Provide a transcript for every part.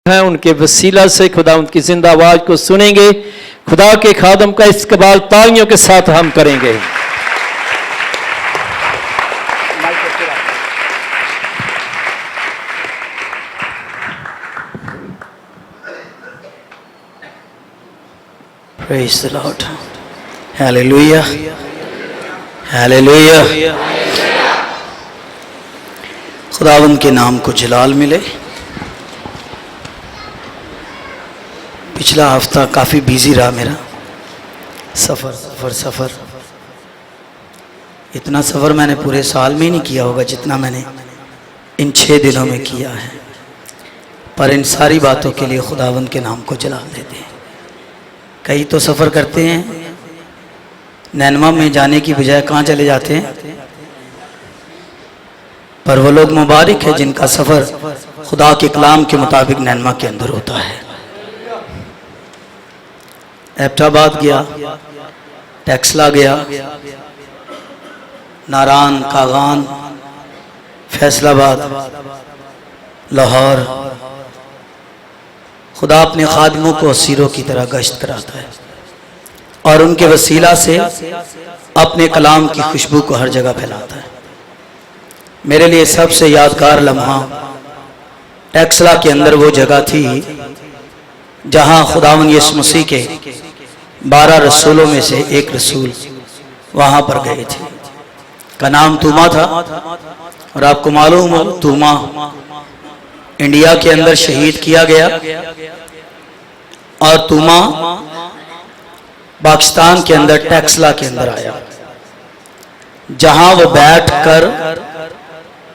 हैं उनके वसीला से खुदा उनकी जिंदा आवाज को सुनेंगे। खुदा के खादम का इस्तकबाल तालियों के साथ हम करेंगे। Praise the Lord. Hallelujah. Hallelujah. खुदावंद के नाम को जलाल मिले। पिछला हफ्ता काफ़ी बिजी रहा मेरा। सफ़र इतना सफ़र मैंने पूरे साल में नहीं किया होगा जितना मैंने इन 6 दिनों में किया है। पर इन सारी बातों के लिए खुदावंद के नाम को जलाल देते हैं। कई तो सफ़र करते हैं, नैनवा में जाने की बजाय कहाँ चले जाते हैं। पर वो लोग मुबारक है जिनका सफ़र खुदा के कलाम के मुताबिक नैनवा के अंदर होता है। एबटाबाद गया, टेक्सला गया, नारान, कागान, फैसलाबाद, लाहौर। खुदा अपने खादिमों को असीरों की तरह गश्त कराता है और उनके वसीला से अपने कलाम की खुशबू को हर जगह फैलाता है। मेरे लिए सबसे यादगार लम्हा टेक्सला के अंदर वो जगह थी जहां खुदावंद यीशु मसीह के 12 रसूलों में से एक रसूल वहां पर गए थे। का नाम तूमा था और आपको मालूम हो तूमा इंडिया के अंदर शहीद किया गया और तूमा पाकिस्तान के अंदर टेक्सला के अंदर आया, जहां वो बैठकर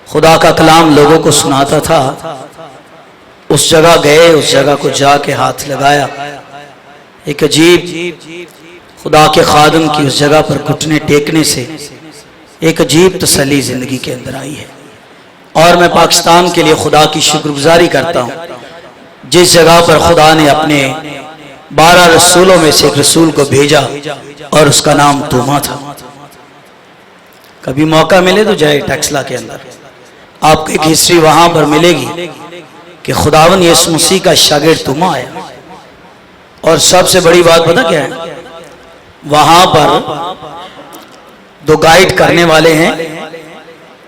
खुदा का कलाम लोगों को सुनाता था। उस जगह गए, उस जगह को जाके हाथ लगाया। एक अजीब खुदा के खादम की उस जगह पर घुटने टेकने से एक अजीब तसल्ली जिंदगी के अंदर आई है। और मैं पाकिस्तान के लिए खुदा की शुक्रगुजारी करता हूँ जिस जगह पर खुदा ने अपने 12 रसूलों में से एक रसूल को भेजा और उसका नाम तूमा था। कभी मौका मिले तो जाए टेक्सला के अंदर, आपको एक हिस्ट्री वहां पर मिलेगी कि खुदावन यीशु मसीह का शागिर्द तूमा आया। और सबसे बड़ी बात पता क्या है, वहां पर 2 गाइड करने वाले हैं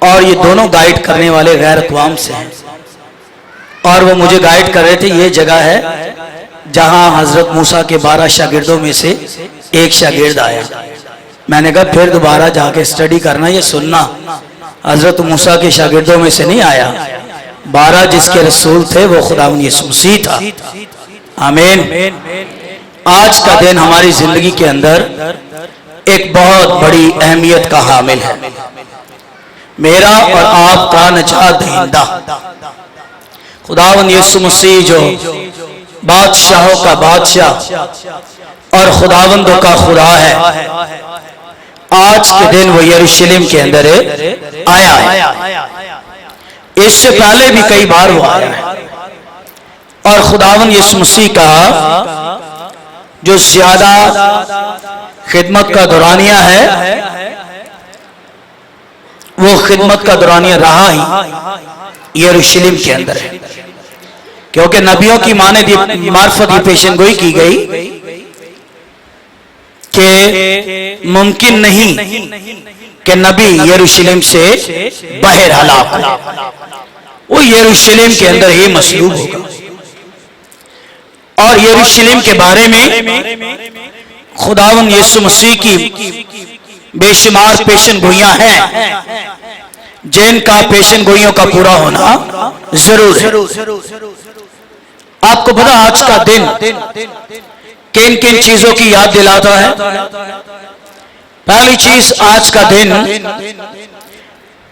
और ये दोनों गाइड करने वाले गैर अक़वाम से हैं। और वो मुझे गाइड कर रहे थे, ये जगह है जहां हजरत मूसा के 12 शागिर्दों में से एक शागिर्द आया। मैंने कहा फिर दोबारा जाके स्टडी करना, ये सुनना, हजरत मूसा के शागिर्दों में से नहीं आया। 12 जिसके रसूल थे वो खुदावंद यीशु मसीह था। आमीन। आज का दिन हमारी जिंदगी के अंदर एक बहुत बड़ी अहमियत का हामिल है। मेरा और आपका नजात दहिंदा खुदावंद यीशु मसीह जो बादशाहों का बादशाह और खुदावंदों का खुदा है, आज के दिन वो यरूशलेम के अंदर आया है। इससे पहले भी कई बार वो आया है। और खुदावंद यीशु मसीह का जो ज्यादा खिदमत का दौरानिया है वो खिदमत का दौरानिया रहा ही यरूशलेम के अंदर है, क्योंकि नबियों की मार्फत ये पेशन गोई की गई कि मुमकिन नहीं कि नबी यरूशलेम से बाहर हलाक हो, वो यरूशलेम के अंदर ही मसलूब होगा। और यरूशलेम के बारे में खुदावंद यीशु मसीह की बेशुमार पेशन गोइयां हैं जिनका पेशन गोइयों का पूरा होना जरूर है। आपको पता आज का दिन किन किन चीजों की याद दिलाता है? पहली चीज, आज का दिन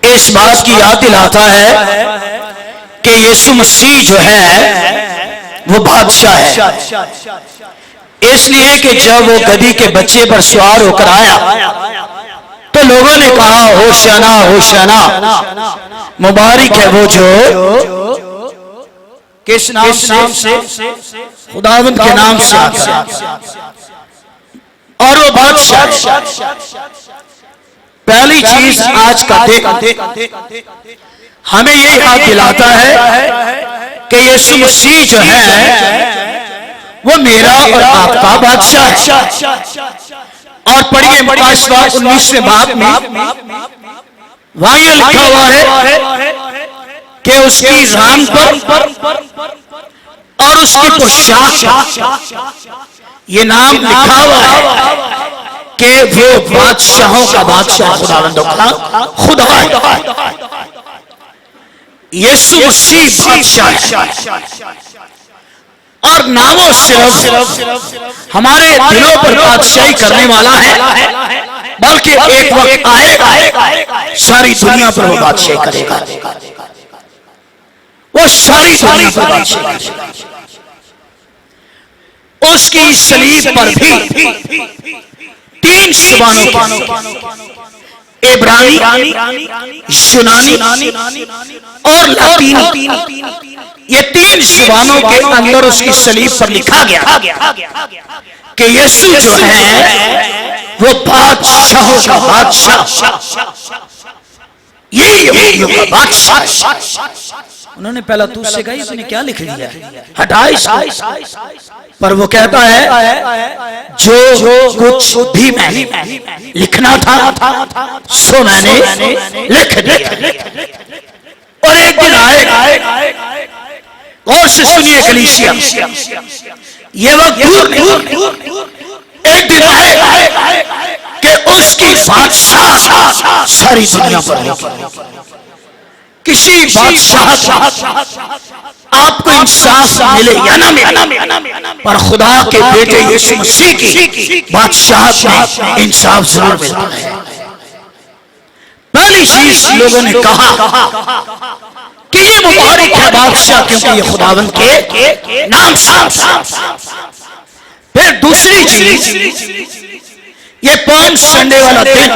इस बात की याद दिलाता है कि यीशु मसीह जो है वो बादशाह है। इसलिए कि जब वो गधी के बच्चे पर सवार होकर आया तो लोगों ने कहा होशाना होशाना, मुबारक है वो जो किस नाम से? खुदावंद के नाम से आता है और वो बादशाह। पहली चीज आज का दिन हमें ये याद दिलाता है कि यीशु मसीह जो है वो मेरा और आपका बादशाह है। और पढ़िए मत्ती 19वें बाब में वहां ये लिखा हुआ है कि उसकी रान पर और उसकी पोशाक ये नाम लिखा हुआ है कि वो बादशाहों का बादशाह खुदा है। यीशु मसीह बादशाह है और ना वो सिर्फ हमारे दिलों पर बादशाही करने वाला है, बल्कि एक वक्त आएगा सारी दुनिया पर वो बादशाही करेगा। वो सारी दुनिया पर बादशाही करेगा। उसकी सलीब पर भी 3 ज़ुबानों इब्रानी, यूनानी और लातीनी, ये 3 ज़ुबानों के अंदर उसकी सलीब पर लिखा गया कि यीशु जो है वो बादशाहों का बादशाह, यही यहूदियों का बादशाह। उन्होंने पहला तू से कहा इसने क्या लिख दिया, हटा इसको। पर वो कहता है जो कुछ भी मैंने लिखना था सो मैंने लिख दिया। और एक दिन आएगा, और से सुनिए कलीसिया, ये वक्त दूर नहीं, एक दिन आएगा कि उसकी बादशाह सारी दुनिया पर होगी। किसी बादशाह आपको इंसाफ मिले या ना मिले, पर खुदा के बेटे यीशु मसीह की बादशाह में इंसाफ जरूर मिलता है। पहली चीज लोगों ने कहा कि ये मुबारक है बादशाह क्योंकि ये खुदावंद के नाम से। फिर दूसरी चीज, ये पाम संडे वाला दिन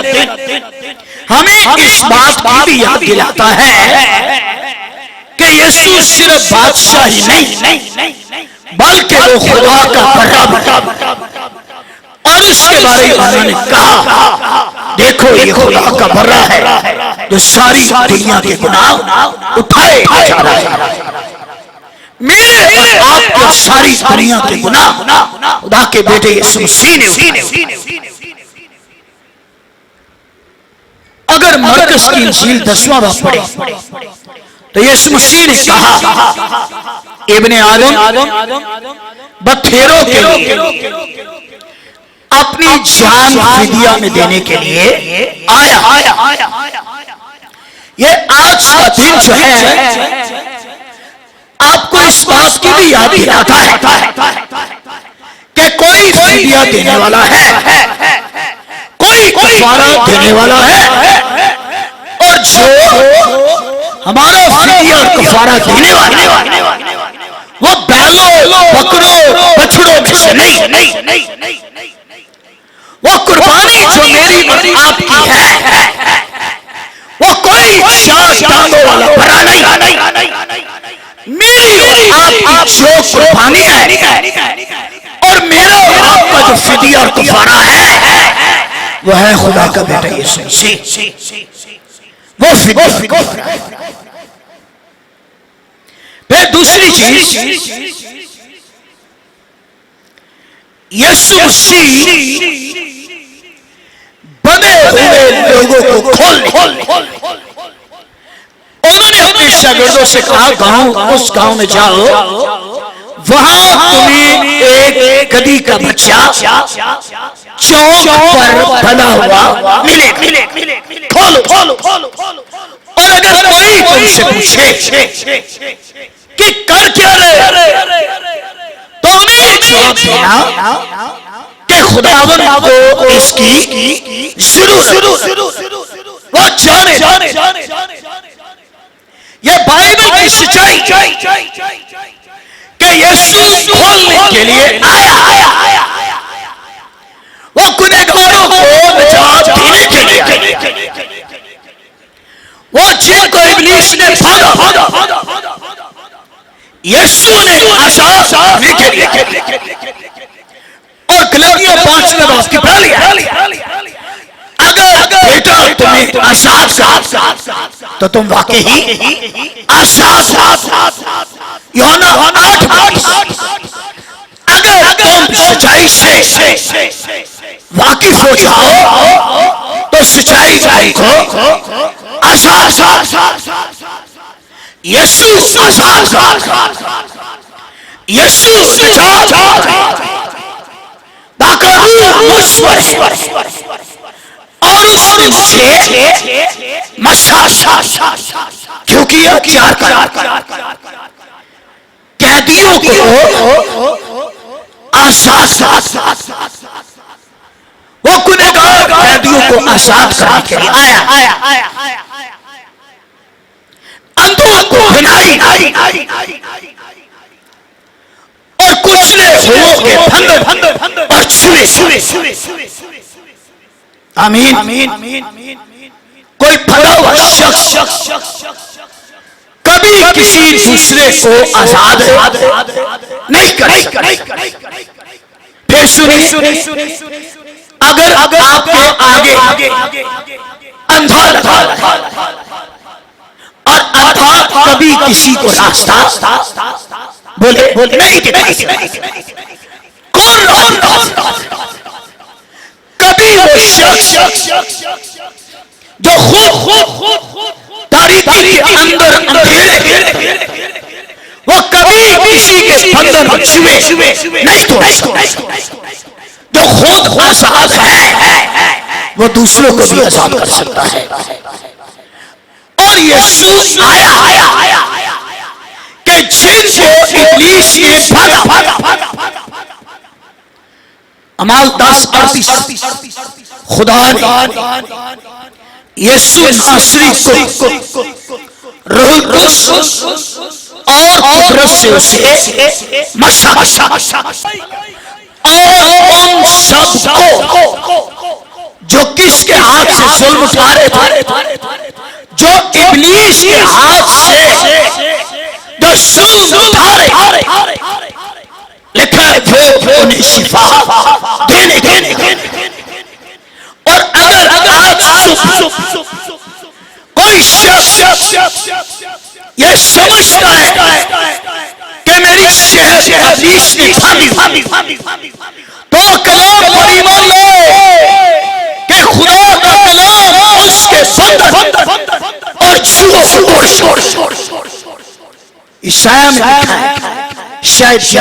हमें इस बात की भी याद दिलाता है कि यीशु सिर्फ बादशाह ही नहीं बल्कि वो खुदा का बड़ा। और इसके बारे में उन्होंने कहा देखो ये खुदा का बड़ा है जो सारी दुनिया के गुनाह उठाए जा रहा है। मेरे और आपके सारी दुनिया के गुनाह खुदा के बेटे यीशु मसीह ने उठाए। अगर मरकस की इंजील 10वां बाब पढ़े तो यीशु मसीह ने कहा इब्ने आदम बखेरों के लिए अपनी जान फिदिया में देने के लिए आया। ये आज का दिन जो है आपको इस बात की भी याद दिलाता है कि कोई फिदिया देने वाला है, कोई कफारा देने वाला है, और जो हमारा फिदिया और कफारा देने वाला वो बैलों बकरों बछड़ों में से नहीं, वो कुर्बानी जो मेरी और आपकी है वो कोई 4 टांगों वाला भरा नहीं। मेरी और आपकी जो कुर्बानी है और मेरा और आपका जो फिदिया और कफारा है वो है खुदा का बेटा यीशु मसीह। वो फिदिया। फिर दूसरी चीज, यीशु मसीह बंधे हुए लोगों को खोल। उन्होंने अपने शागिर्दों से कहा उस गांव में जाओ, वहां तुम्हें एक गधी का बच्चा चौक पर बना हुआ मिले, खोलो। और अगर कोई तुमसे पूछे कि कर क्या रहे, तो उन्हें जवाब देना कि खुदावंद को इसकी जरूरत, वो जाने। ये बाइबल की सच्चाई कि यीशु खोलने के लिए आया, वो गुनहगारों को निजात देने के लिए, वो जिनको इब्लीस ने भागा यीशु ने आजाद करने के लिए। और गलातियों 5वें बाब की पढ़ अगर बेटा तुम्हें आजाद तो तुम वाकई ही आजाद। यूहन्ना 8:22, अगर तुम सच्चाई से वाकिफ हो जाओ तो सच्चाई को आजाद, यीशु आजाद, यीशु निजात, ताकि रूह मुझ पर और उससे मसा, क्योंकि अख्तियार कर कैदियों को आजाद, वो गुनहगार कैदियों को आजाद करने के लिए आया, अंधों को हिलाई और कुचले हुओं के बंधन और छुए। आमीन। कोई भला हुआ शख्स कभी किसी दूसरे को आजाद नहीं करेगा। फिर सुनिए, अगर आपके आगे अंधा लगा और अंधा कभी किसी को रास्ता बोले नहीं दिखाई, कौन रास्ता? कभी वो शख्स जो खुद तारीकी के अंदर अंधेरे, वो कभी किसी के बंधन छुए नहीं तोड़ेगा। जो खुद आजाद है वो दूसरों को भी आजाद कर सकता है। और यीशु आया कि जिनको इब्लीस ने भागा, अमाल 10:38, खुदा ने यीशु नासरी को रूहुल कुद्स और कुदरत से उसे मसा और उन सबको जो किसके हाथ से जुल्म उठा रहे थे, जो इब्लीस के हाथ से जो जुल्म उठा रहे, लिखा है वो उन्हें शिफा देने। और अगर आज कोई शख्स ये समझता है कि मेरी सेहत इब्लीस ने भागी, तो कलाम पर ईमान ले कि खुदा का कलाम उसके बंधन और छुओ तोड़। ईसाया में लिखा है, शायद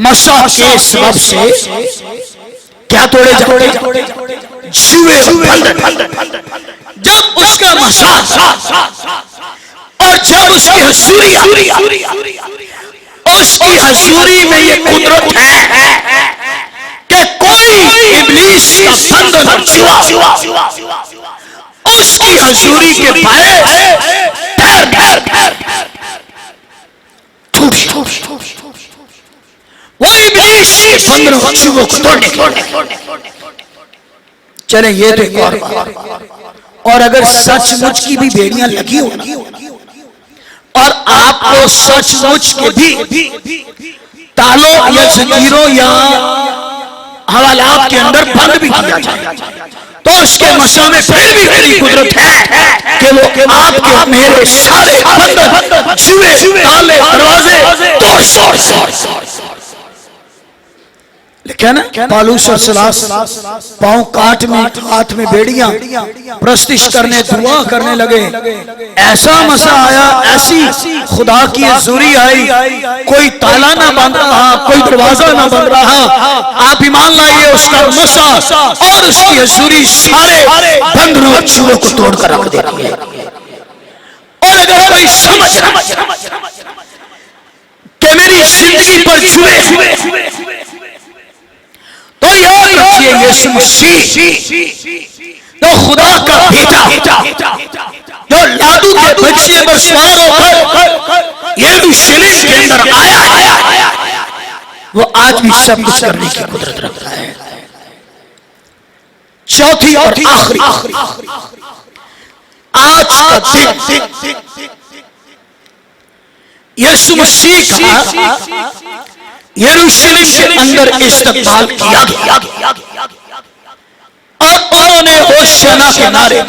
मसा के सबब से क्या तोड़े जाते? छुए बंधन। जब उसका मसा और जब उसकी हजूरी में ये कुदरत है कि कोई इब्लीस का बंधन छुआ, उसकी हजूरी के बायस वो इब्लीस के बंधनों को तोड़ने। चले ये तो एक और अगर सचमुच की भी बेड़ियां लगी हो और आपको सचमुच के भी तालों या जंजीरों या हवालात के अंदर बंद भी किया जाए, तो उसके मसा में फिर भी मेरी कुदरत है कि वो आपके मेरे सारे बंधन, जुए, ताले, दरवाजे तोड़। लिखा ना, पालूस और सलास पांव काट में, हाथ में बेड़ियां, प्रस्तिश करने, दुआ करने लगे। ऐसा मसा आया, ऐसी खुदा की हजूरी आई, कोई ताला ना बंद रहा, कोई दरवाजा ना बंद रहा। आप ईमान लाइए, उसका मसा और उसकी हजूरी सारे बंधनों और छुओं को तोड़कर रख देती है। और अगर कोई समझ कि मेरी जिंदगी पर छुए, तो याद रखिए यीशु मसीह तो खुदा का बेटा जो लादू के बच्चे पर सवार होकर यरूशलेम के अंदर आया, वो आज भी सब कुछ करने की कुदरत रखता है। चौथी और आखिरी, आज का दिन यीशु मसीह का यरूशलेम के अंदर इस्तकबाल किया गया और उन्होंने होशाना के नारे,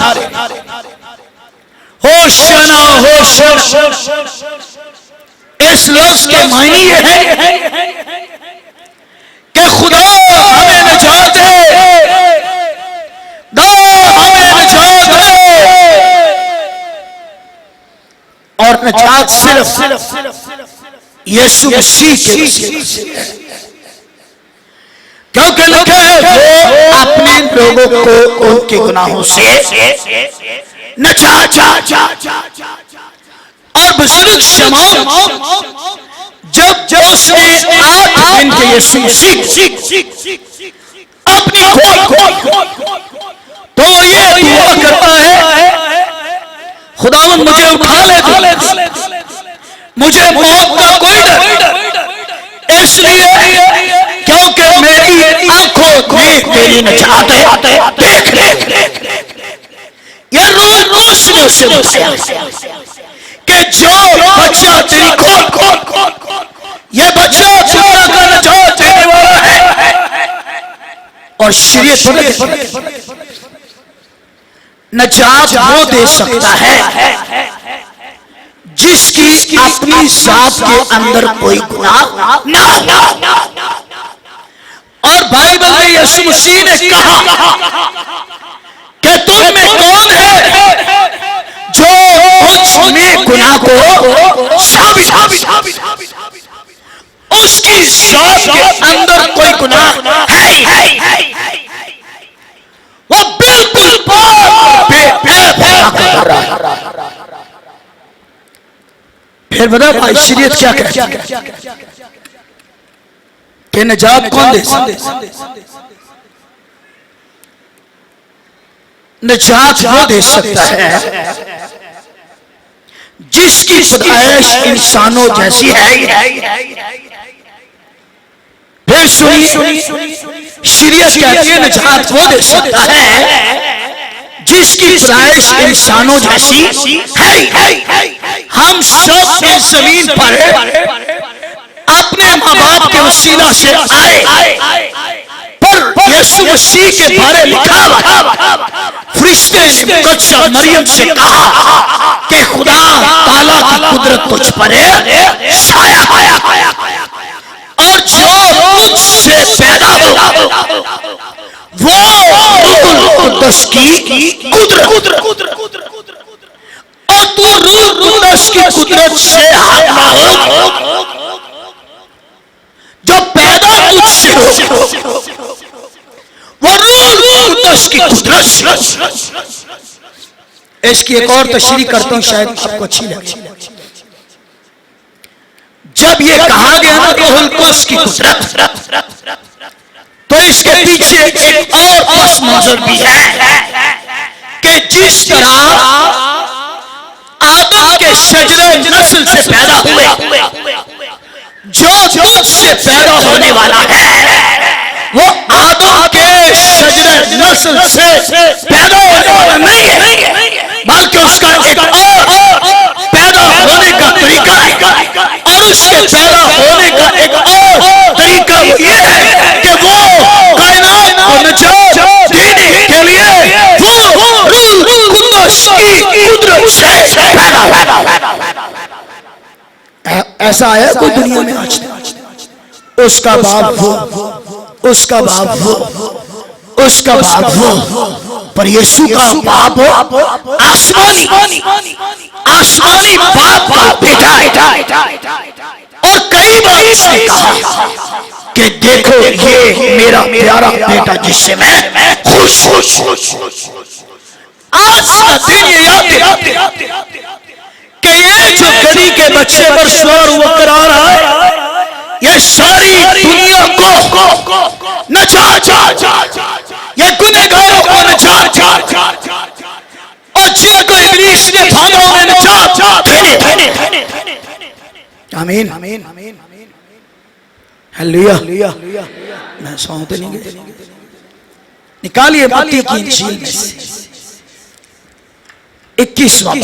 होशाना होशाना इस लफ्ज के मायने ये है कि खुदा हमें निजात दे, हमें निजात दे, और निजात सिर्फ यीशु मसीह के वसीले से है। क्योंकि लिखा है वो अपने लोगों को उनके गुनाहों से निजात और बुजुर्ग शमौन जब उसने 8 दिन के यीशु मसीह अपनी खोल तो ये दुआ करता है, खुदावन मुझे उठा ले, मुझे मौत का कोई डर, इसलिए क्योंकि मेरी आंखों में तेरी निजात है। देख ये रोज ने उसे बताया कि जो बच्चा तेरी खोल ये बच्चा दुनिया का निजात देने वाला है। और शरीयत निजात वो दे सकता है जिसकी अपनी जात के अंदर कोई गुनाह ना हो। और बाइबल में यीशु मसीह ने कहा कि तुम में कौन है जो उसने गुनाह को साबित, उसकी जात के अंदर कोई गुनाह है, वो बिल्कुल कर रहा है। फिर बता भाई शरीयत क्या कहती है कि निजात कौन दे सकता है? निजात वो दे सकता है जिसकी पैदाइश इंसानों जैसी है। फिर सुनिए, शरीयत कहती है निजात वो दे सकता है जिसकी पैदाइश इंसानों जैसी है। हम सब इस जमीन पर अपने माँ बाप के वसीला से आए, पर यीशु मसीह के बारे में लिखा हुआ फरिश्ते ने मुकद्दसा मरियम से कहा कि खुदा ताला की कुदरत तुझ पर छाया है, और जो तुझसे पैदा हो वो रूहुल कुद्दस की कुदरत, और तू रूहुल कुद्दस की कुदरत से हामला हो, जो पैदा तुझसे हो वो रूहुल कुद्दस की कुदरत। इसकी एक और तशरीह करता हूं, शायद आपको अच्छी लगे। जब ये कहा गया ना रूहुल कुद्दस की कुदरत, तो इसके पीछे एक और पस मंजर भी है कि जिस तरह आदम के शजरे नस्ल से पैदा हुए, जो तुझसे पैदा होने वाला है वो आदम के शजरे नस्ल से पैदा होने वाला नहीं है, बल्कि उसका एक और पैदा होने का तरीका है। और उसके पैदा होने का एक और तरीका ये है कि वो कायनात को निजात देने के लिए वो रूहुल कुद्दस की कुदरत से पैदा हुआ। ऐसा आया कोई दुनिया में आज तक? उसका बाप वो, उसका बाप वो, उसका बाप वो, पर यीशु का बाप आसमानी बाप का बेटा है। और कई बार उसने कहा कि देखो ये मेरा प्यारा बेटा जिससे मैं खुश। आज का दिन ये याद कि ये जो गधी के बच्चे पर सवार हुआ करा रहा है, ये सारी दुनिया को निजात, ये गुनहगारों को निजात, और जिनको इब्लीस ने भागा उन्हें निजात देने। आमीन। हालेलुया। मैं सोते नहीं गए। निकालिए मत्ती की इंजील में से 21वां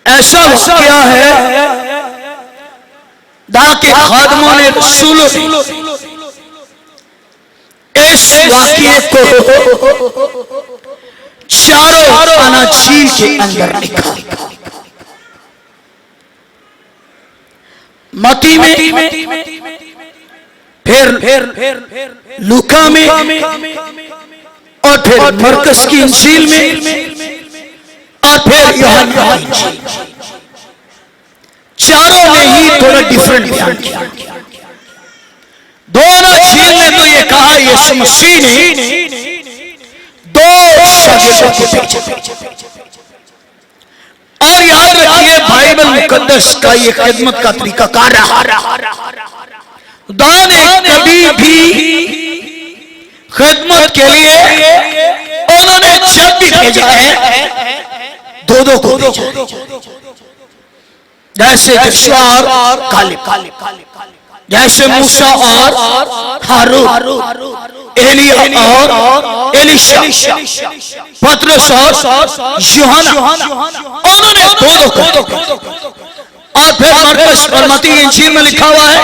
ऐसा वाक़या है दाके खादमों ने रसूलों इस वाक़ये को चारों अनाजील के अंदर लिखा। मती में, फिर लूका में, और फिर मरकस की इंजील में, और फिर यूहन्ना की इंजील। चारों ने ही थोड़ा डिफरेंट बयान किया। दोनों झील ने तो ये कहा यीशु मसीह ने दो शागिर्दों को भेजा। और याद रखिए बाइबल मुकद्दस का ये खिदमत का तरीका कार रहा। खुदा ने कभी भी खिदमत के लिए उन्होंने जब भी भेजा है दो को भेजा। जैसे यहोशुआ और कालेब, जैसे मूसा और हारून, एलिया और एलीशा, पतरस और यूहन्ना, उन्होंने दो को। और फिर मरकस और मत्ती की इंजील में लिखा हुआ है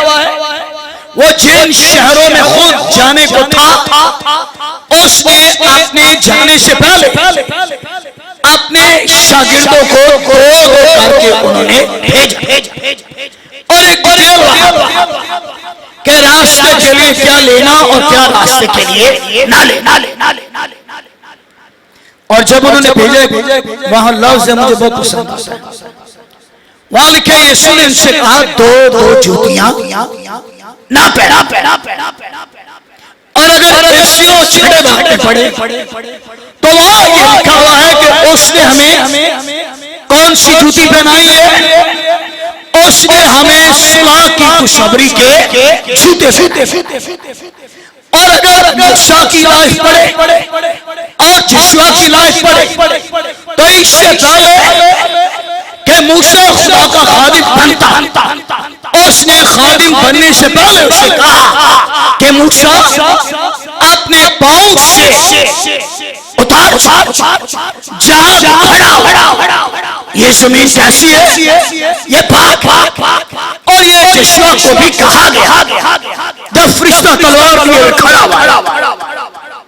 वो जिन शहरों में खुद जाने को था उसने अपने जाने से पहले अपने शागिर्दों को दो करके उन्होंने भेजा। और एक डिटेल वहां के रास्ते के लिए क्या लेना और क्या रास्ते के लिए ना लेना। और जब उन्होंने भेजा वहां लफ्ज मुझे बहुत पसंद आता है। वहां लिखे यीशु ने उनसे कहा दो जूतियां ना पहना। और अगर एशियो छठे भाग में पड़े तो वहां ये लिखा हुआ है कि उसने हमें कौन सी जूती पहनाई है? उसने हमें सुलह की खुशखबरी के जूते। और अगर मूसा की लाइफ पढ़े और यहोशुआ की लाइफ पढ़े तो इससे पहले कि मूसा खुदा का खादिम बनता, उसने खादिम बनने से पहले उसे कहा कि मूसा अपने पांव से उतार जहां खड़ा, ये जमीन कैसी है, ये पाक। और ये यहोशुआ को भी कहा गया जब फरिश्ता तलवार लिए खड़ा हुआ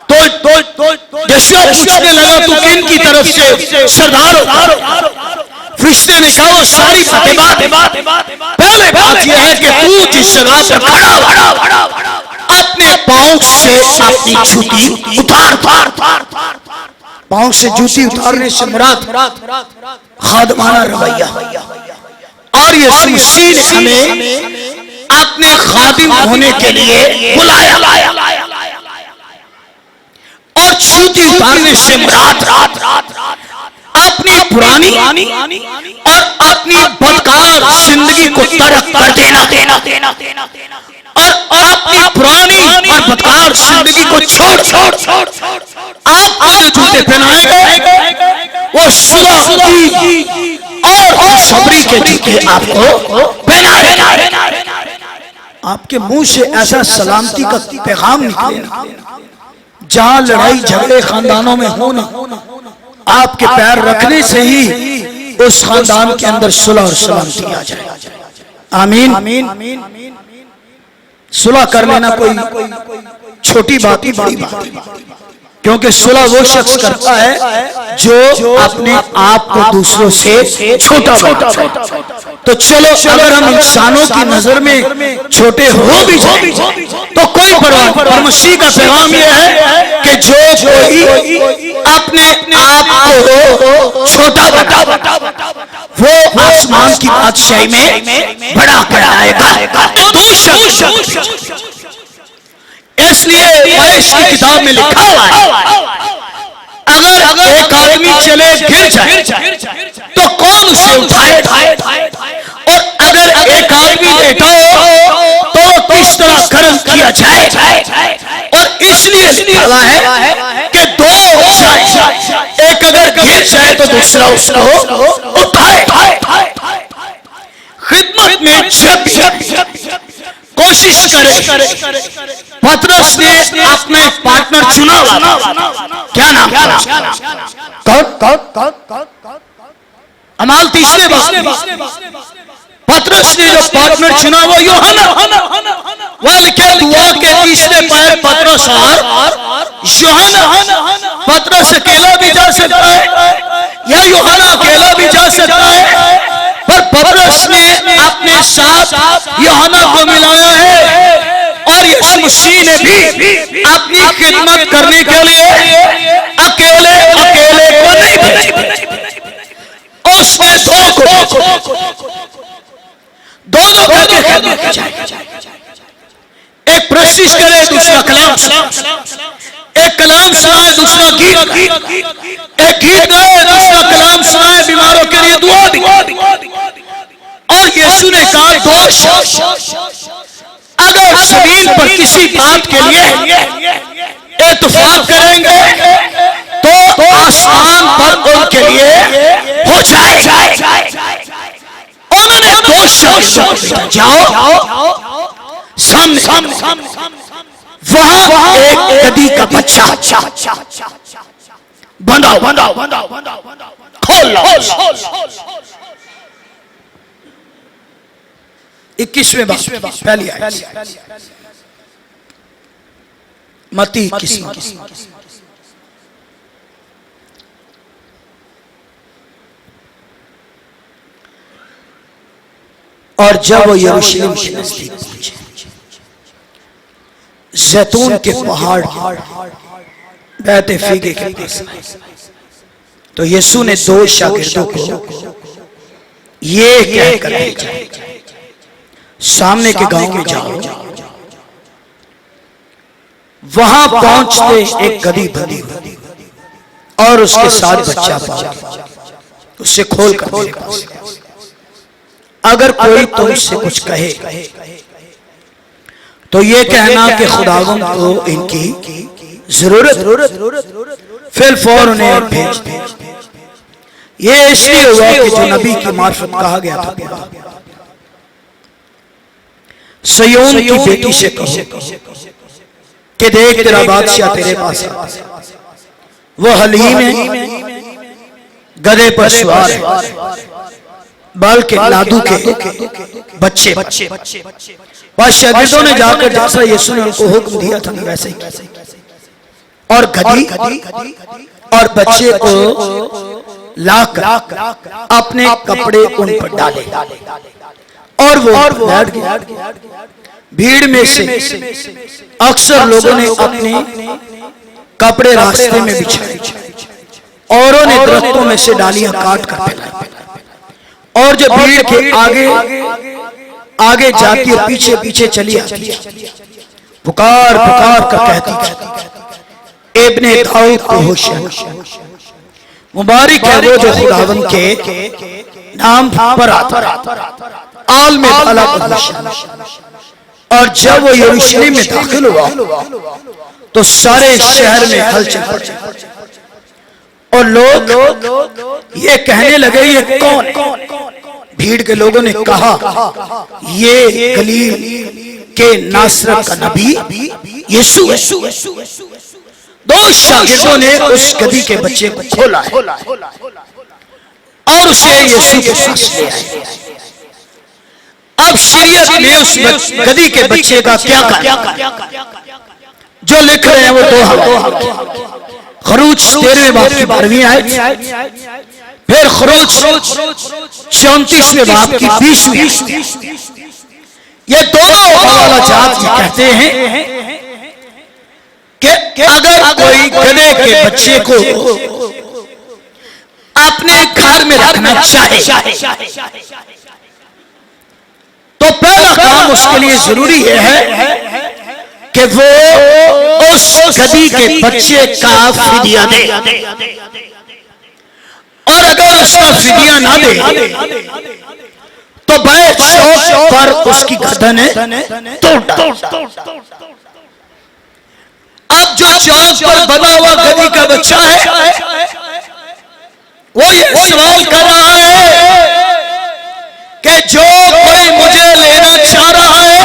तो यहोशुआ पूछने लगा तू किन की तरफ से सरदार हो? फरिश्ते ने कहा वो सारी बात। पहले बात यह है कि तू जिस जगह पर खड़ा अपने पांव से अपनी जूती उतार। पांव से जूती उतारने से मुराद खादमाना रवैया। और यीशु मसीह ने हमें अपने खादिम होने के लिए बुलाया। और जूती उतारने से मुराद अपनी पुरानी और अपनी बदकार जिंदगी को तर्क कर देना और अपनी पुरानी और बदकार जिंदगी को छोड़ आपको जो जूते पहनाए गए वो सुलह की और खुशखबरी के जूते आपको पहनाए। आपके मुंह से ऐसा सलामती का पैगाम निकले जहां लड़ाई झगड़े खानदानों में हो ना, आपके पैर रखने से ही उस खानदान के अंदर सुलह और सलामती आ जाए। आमीन। सुलह कर लेना कोई छोटी बात ही बड़ी बात, क्योंकि सुलह वो शख्स करता है जो अपने आप को दूसरों से छोटा। तो चलो अगर हम इंसानों की नजर में छोटे हो भी जाए तो कोई परवाह नहीं। और मसीह का पैगाम यह है कि जो कोई अपने आप को छोटा बता वो आसमान की बादशाही में बड़ा कहलाएगा। इसलिए महेश की किताब में लिखा हुआ है अगर एक आदमी चले गिर जाए तो कौन उसे उठाए, और अगर एक आदमी लेटा हो तो किस तरह कर्म किया जाए। और इसलिए लिखा है कि दो जाए, एक अगर गिर जाए तो दूसरा उसको उठाए। खिदमत में जब कोशिश करे। पतरस ने अपने पार्टनर चुना। क्या नाम? अमाल 30वें बाब पतरस ने जो पार्टनर चुना वो यूहन्ना। वह लिखे दुआ के 30वें पैर पतरस और यूहन्ना। पतरस अकेला भी जा सकता है या यूहन्ना अकेला भी जा सकता है, पर पतरस ने अपने साथ साथ यूहन्ना को मिलाया है और यीशु मसीह ने भी अपनी खिदमत करने के लिए अकेले को नहीं भेजा, उसने दो करके खिदमत की जाए। एक प्रशिश करे, दूसरा कलाम सुनाए, एक कलाम सुनाए, दूसरा गीत, एक गीत गाए, दूसरा कलाम सुनाए, बीमारों के लिए दुआ दी। और यीशु ने कहा दोष अगर जमीन पर किसी बात के लिए इत्तेफाक करेंगे तो आसमान पर उनके लिए हो जाए। उन्होंने दोष जाओ सामने वहां एक गधी का बच्चा बंधा खोल 21वें पहली आयत मत्ती 21। और जब वो यरूशलेम के नजदीक पहुंचे, जैतून के पहाड़ बैतफीगे के पास, तो यीशु ने दो शागिर्दों को ये कहकर भेजा, सामने के गांव में जाओ, वहां पहुंचते एक गधी बंधी और उसके साथ बच्चा पाओ, उससे खोल कर मेरे पास ले आओ। अगर कोई तुमसे कुछ कहे तो ये कहना कि खुदावंद को इनकी जरूरत, फिर फौरन उन्हें भेज दे। ये इसलिए हुआ कि जो नबी की मार्फत कहा गया था, सयोन की बेटी से कहो कि देख तेरा बादशाह तेरे पास है, वो हलीम है, गधे पर सवार है, बल्कि लादू के बच्चे। वह शागिर्दों ने जाकर जैसा यीशु ने उनको हुक्म दिया था वैसे ही, और गधी और बच्चे को लाकर अपने कपड़े उन पर डाले और वो बैठ गया। भीड़ में से अक्सर लोगों ने अपने कपड़े रास्ते में बिछाए, औरों ने दरख्तों में से डालियां काट कर फैलाई, और जब भीड़ के आगे जाती और पीछे पीछे चली आती, पुकार कर कहती, इब्ने दाऊद को होशियार, मुबारक है वो जो खुदावंद के नाम पर आता, आल में भला होशियार। और जब वो यरूशलेम में दाखिल हुआ तो सारे शहर में हलचल पड़ी और लोग ये कहने लगे ये कौन? भीड़ के लोगों ने कहा ये गलील के नासरत का नबी यीशु। दो शागिर्दों ने उस गधी के बच्चे को खोला है और उसे यीशु के पास ले आए। अब शरीयत ने उस गधी के बच्चे का क्या कहा? जो लिख रहे हैं वो दो हवाले। खरूज 13वें बाब की 12वीं आयत, फिर खरूज 34वें बाब की 20वीं। ये दोनों हवाला जात कहते हैं कि अगर कोई गधे के बच्चे को अपने घर में रखना चाहे तो पहला काम उसके लिए जरूरी है कि वो उस गधी के बच्चे का फिदिया दे, और अगर उसका फिदिया ना दे तो बैठ शौक पर उसकी गर्दन तोड़ डाल। अब जो चौक पर बना हुआ गधी का बच्चा है वो ये सवाल कर रहा है कि जो कोई मुझे लेना चाह रहा है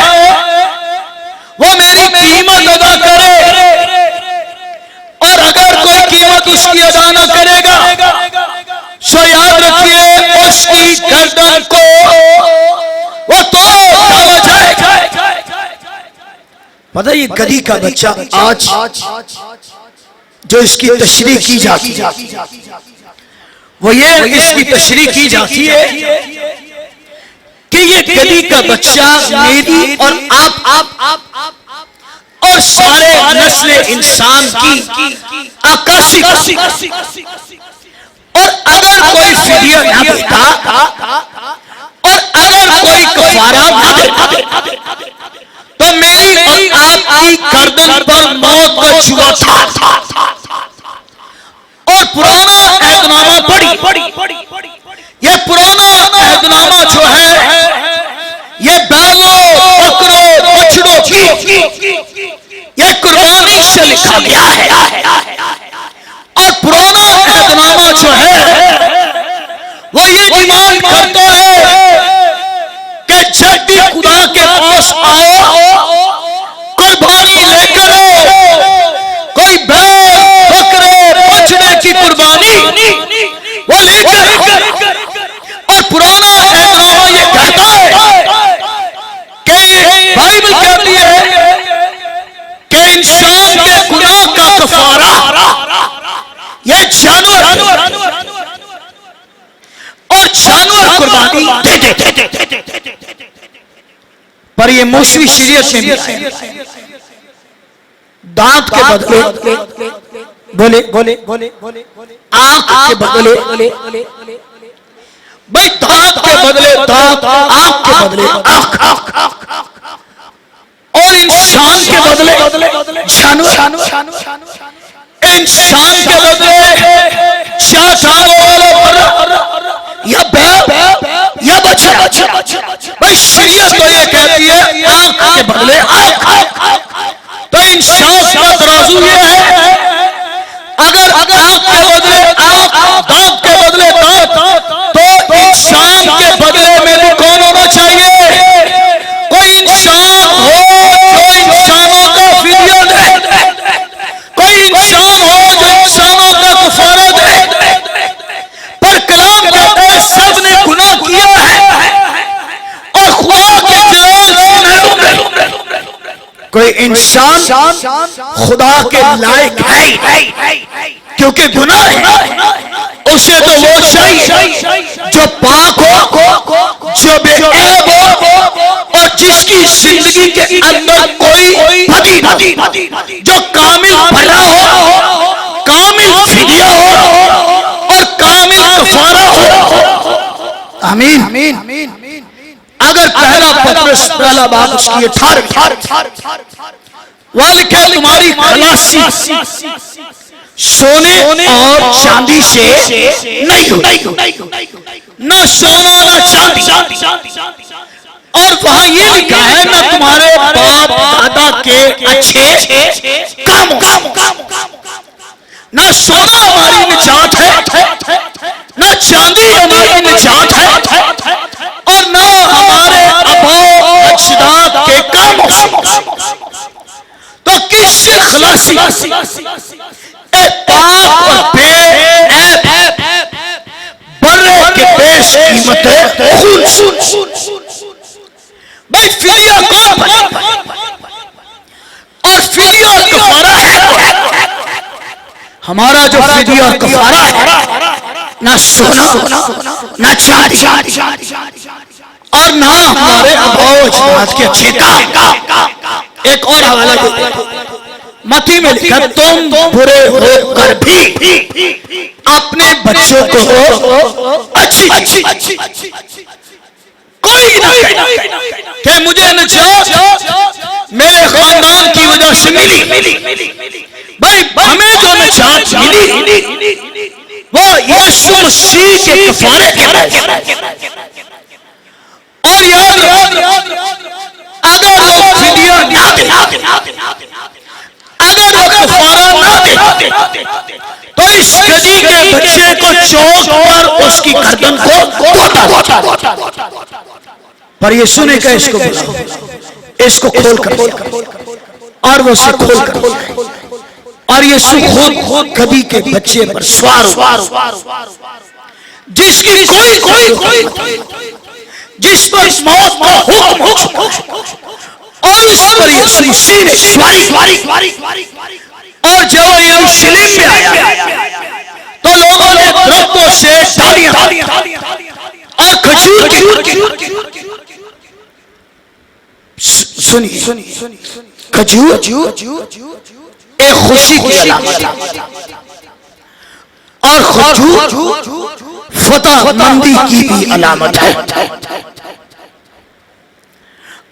वो मेरी कीमत अदा करे, और अगर कोई कीमत उसकी अदा न करेगा तो याद रखिए उसकी गर्दन को वो तोड़ डाला जाएगा। पता ये गधी का बच्चा आज जो इसकी तशरीह की जाती है वो ये इसकी तशरीह की जाती है कि ये गधी का बच्चा मेरी और आप और सारे नस्ल इंसान की आकाशी और अगर कोई फिदिया ना देता और अगर कोई कफारा ना देता तो मेरी और आपकी गर्दन पर मौत का जुआ था। और पुराना ऐतनामा पढ़ी, ये पुराना ऐतनामा जो है ये बैलों बकरों बछड़ों की ये कुर्बानी से लिखा गया है। और पुराना ऐतनामा जो है वो ये ईमान करता है कि जब भी खुदा के पास आओ कुर्बानी लेकर कोई बैल बकरे बछड़े की कुर्बानी वो लेकर। और पुराना ऐतनामा ये कहता है कि बाइबल कहती है कि इंसान के गुनाह का कफारा ये जानवर और जानवर कुर्बानी दे देते। पर ये मौसवी शरीयत में भी दांत के बदले बोले आंख के बदले भाई दांत के बदले दांत, आंख के बदले आंख और इंसान के बदले जानवर, इंसान के बदले जानवर या बैल या बछड़ा। भाई शरीयत तो ये कहती है आंख के बदले आंख। तो इंसाफ का तराजू ये है अगर आंख के बदले आंख, दांत के बदले दांत तो इंसान के बदले में भी कौन होना चाहिए? कोई इंसान हो जो इंसानों का फिदिया दे, कोई इंसान हो जो इंसानों का कफारा दे। पर कलाम कहता है सब ने गुनाह किया है और खुदा के जलाल से महरूम है। कोई इंसान खुदा के लायक है क्योंकि गुनाह है। उसे तो वो चाहिए जो पाक हो, जो बेऐब हो और जिसकी जिंदगी के अंदर कोई बदी ना, जो कामिल भला हो, कामिल फिदिया हो और कामिल कफारा हो। आमीन। अगर पहला पत्रस पहला बात उसकी 18 वाल क्या तुम्हारी खलासी सोने और चांदी से नहीं हो, न सोना न चांदी। और वहां ये लिखा है न तुम्हारे बाप दादा के अच्छे कामों। न सोना हमारी निजात है, न चांदी हमारी निजात है और न हमारे अबाओ अजदाद के कामों। तो किससे खलासी? पाक और बेऐब बर्रे के पेश कीमत खून। भाई फिदिया कौन बने और फिदिया और कफारा है हमारा जो फिदिया और कफारा है ना सोना ना चांदी और ना हमारे अबाओ अजदाद के अच्छे काम। एक और हवाला देते मत्ती में लिखा तुम बुरे होकर भी अपने बच्चों को अच्छी कोई ना कि मुझे निजात मेरे खानदान की वजह से मिली। भाई हमें जो निजात मिली वो यीशु मसीह के कफारे के और याद अगर वो फिदिया ना दे, अगर वो कफारा ना दे तो इस गधी के बच्चे को चौक पर उसकी गर्दन को तोड़ा। पर यीशु ने कहा इसको बुलाओ, इसको खोल कर और वो उसे खोल कर और यीशु खुद गधी के बच्चे पर सवार जिसकी कोई जिस पर मौत का हुक्म और उस पर यीशु मसीह ने सवारी। और जब यरूशलेम में आया तो लोगों ने दरख्तों से डालियां और खजूर की सुनिए, खजूर एक खुशी की अलामत है और खजूर फतह मंदी की भी अलामत है।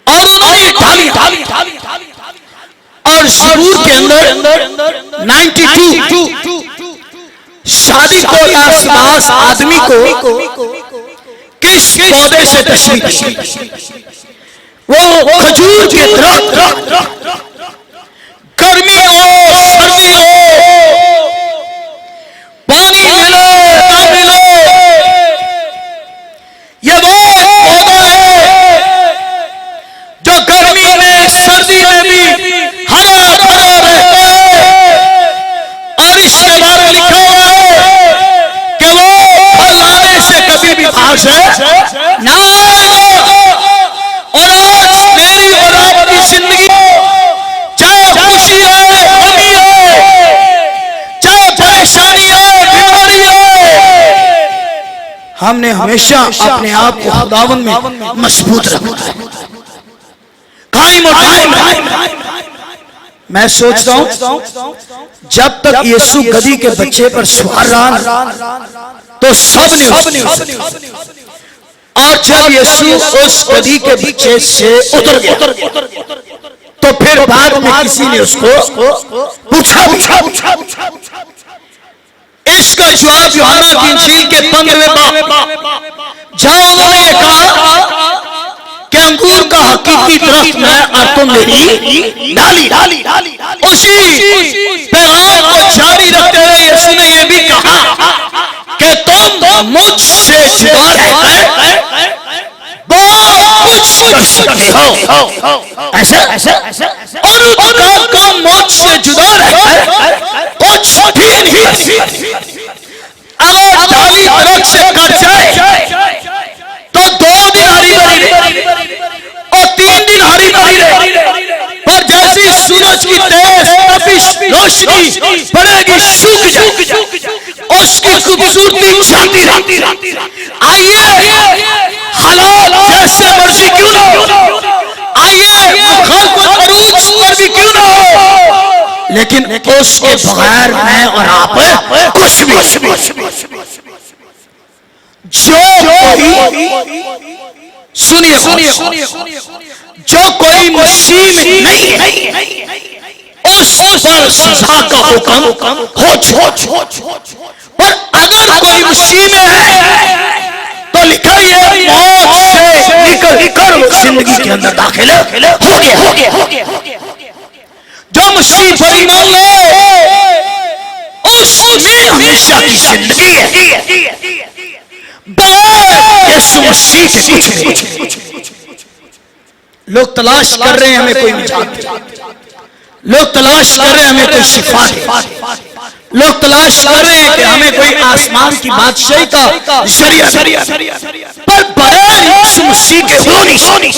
और उन्होंने ढाली और ज़बूर के अंदर 92 शादी को यासबास आदमी को किस पौधे से तशबीह की? वो खजूर के दरख्त, गर्मी हो सर्दी हो, पानी मिले ना मिले, ये वो पौधा है जो गर्मी में सर्दी में भी हरा भरा रहता है। और इसके बारे में लिखा हुआ है कि वो फल लाने से कभी भी बाज ना आएगा। और आज मेरी और आपकी जिंदगी, चाहे खुशी है, गमी है, चाहे परेशानी है, बीमारी है, हमने हमेशा अपने आप को खुदावन में मजबूत रखना है, कायम और दायम। मैं सोचता हूं जब तक यीशु गधी के बच्चे पर सवार रहा तो सब ने और जब यीशु उस गधी के बच्चे से उतर गया तो फिर बाद में किसी ने उसको पूछा। इसका जवाब यूहन्ना की इंजील के 15वें बाब, जहां उन्होंने ये कहा कि अंगूर का हकीकी दरख्त मैं और तुम मेरी डाली। उसी पैगाम को जारी रखते हुए यीशु ने यह भी कहा कि तुम मुझसे जुदा रहकर बहुत कुछ कर सकते हो। ऐसा और उनका मुझसे जुदा रहकर कुछ भी नहीं कर सकते। अगर डाली दरख्त से कट जाए तो 2 दिन हरी भरी रहे और 3 दिन हरी भरी रहे, पर जैसी सूरज की तेज तपिश रोशनी पड़ेगी सूख जाए, उसकी खूबसूरती जाती रहती। आइए हालात जैसे मर्जी क्यों ना हो, आइए मुखालफत अरूज पर भी क्यों ना हो, लेकिन उसके बगैर मैं और आप कुछ भी। जो सुनिए, जो कोई मसीह में नहीं है उस पर सजा का हुक्म हो। पर अगर कोई मसीह में है तो लिखा है मौत से निकल जिंदगी के अंदर दाखिल हो गया। जो मसीह पर ईमान लाए उसमें हमेशा की जिंदगी है। यीशु मसीह से कुछ लोग तलाश कर रहे हैं हमें कोई निजात, लोग तलाश कर रहे हैं हमें कोई शिफा, लोग तलाश कर रहे हैं कि हमें कोई आसमान की बादशाही का जरिया, पर बगैर यीशु मसीह के हो नहीं।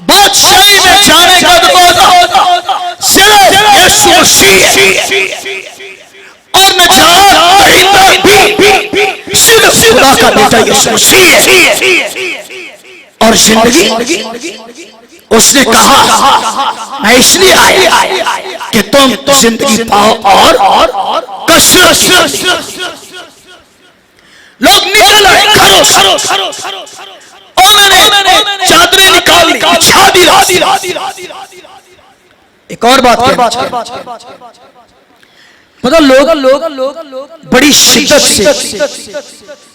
बादशाही में जाने का दरवाजा सिर्फ यीशु मसीह और नजात भी सिर्फ खुदा का बेटा यीशु मसीह है। और जिंदगी उसने कहा मैं इसलिए आया कि तुम जिंदगी पाओ और कसरत। लोग निकल आए घरों, उन्होंने चादरें निकाल ली, बिछा दी। एक और बात पता, लोग बड़ी शिद्दत से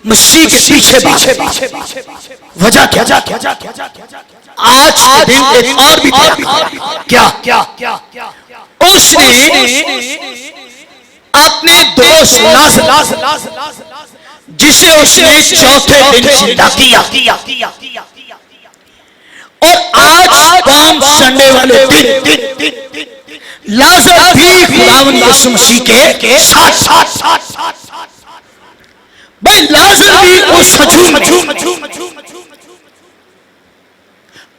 मसीह के पीछे वजह क्या? आज के दिन एक और भी क्या उसने अपने दोस्त लाजर जिसे उसने चौथे दिन जिंदा किया, और आज पाम संडे वाले दिन लाजर भी खुदावंद यीशु मसीह के साथ। भाई लाजर भी उस हजूम में,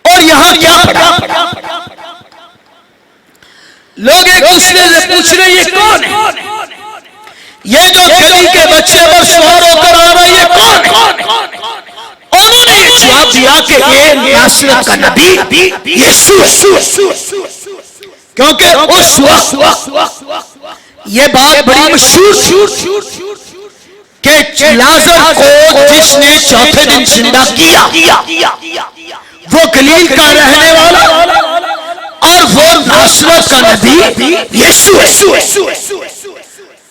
और यहां क्या पड़ा? लोग एक दूसरे से पूछ रहे ये कौन है? ये जो गधी के बच्चे पर सवार होकर आ रहा है ये कौन है? उन्होंने जवाब दिया कि ये नासरत का नबी यीशु, क्योंकि उस वक्त ये बात बड़ी मशहूर कि लाजर को जिसने चौथे दिन जिंदा किया वो गलील का रहने वाला और वो नासरत का नबी यीशु।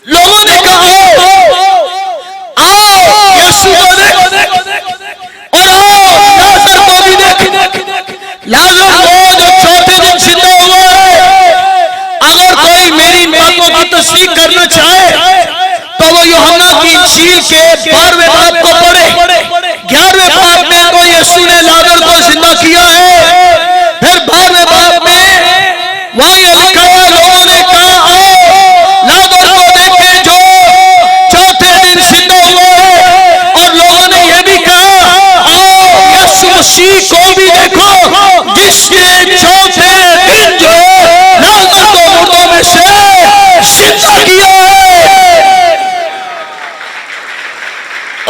लोगों ने कहा आओ यीशु को देख और आओ लाजर को भी देख। लाजर वो जो चौथे दिन जिंदा हुआ है, अगर कोई मेरी बातों की तस्दीक करना चाहे तो वो यूहन्ना की इंजील के 12वें बाब को पढ़े। 11वें बाब में तो यीशु ने लाजर को जिंदा किया है, फिर 12वें बाब में वहां ये लिखा है लोगों ने कहा आओ लाजर को देखें जो चौथे दिन जिंदा हुआ है, और लोगों ने यह भी कहा आओ यीशु मसीह को भी देखो जिसने चौथे दिन जो लाजर को मुर्दों में से जिंदा किया है,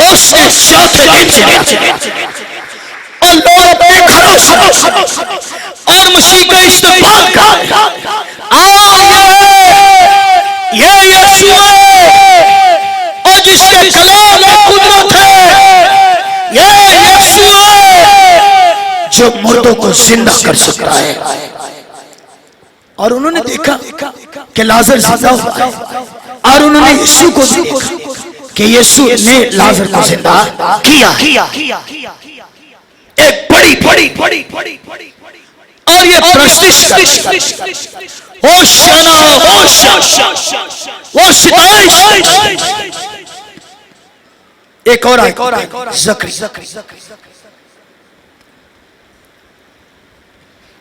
उसने चौथे दिन जिंदा और लोग अपने घरों से और मसीह का इस्तेमाल कर ये यीशु है और जिसके कलाम में कुदरत है, ये यीशु है जो मुर्दों को जिंदा कर सकता है। और उन्होंने देखा कि लाजर जिंदा हुआ है और उन्होंने यीशु को देखा कि यीशु ने लाजर को जिंदा किया। एक बड़ी और ये प्रस्तिश होशाना वो सिताइश। एक और ज़करिया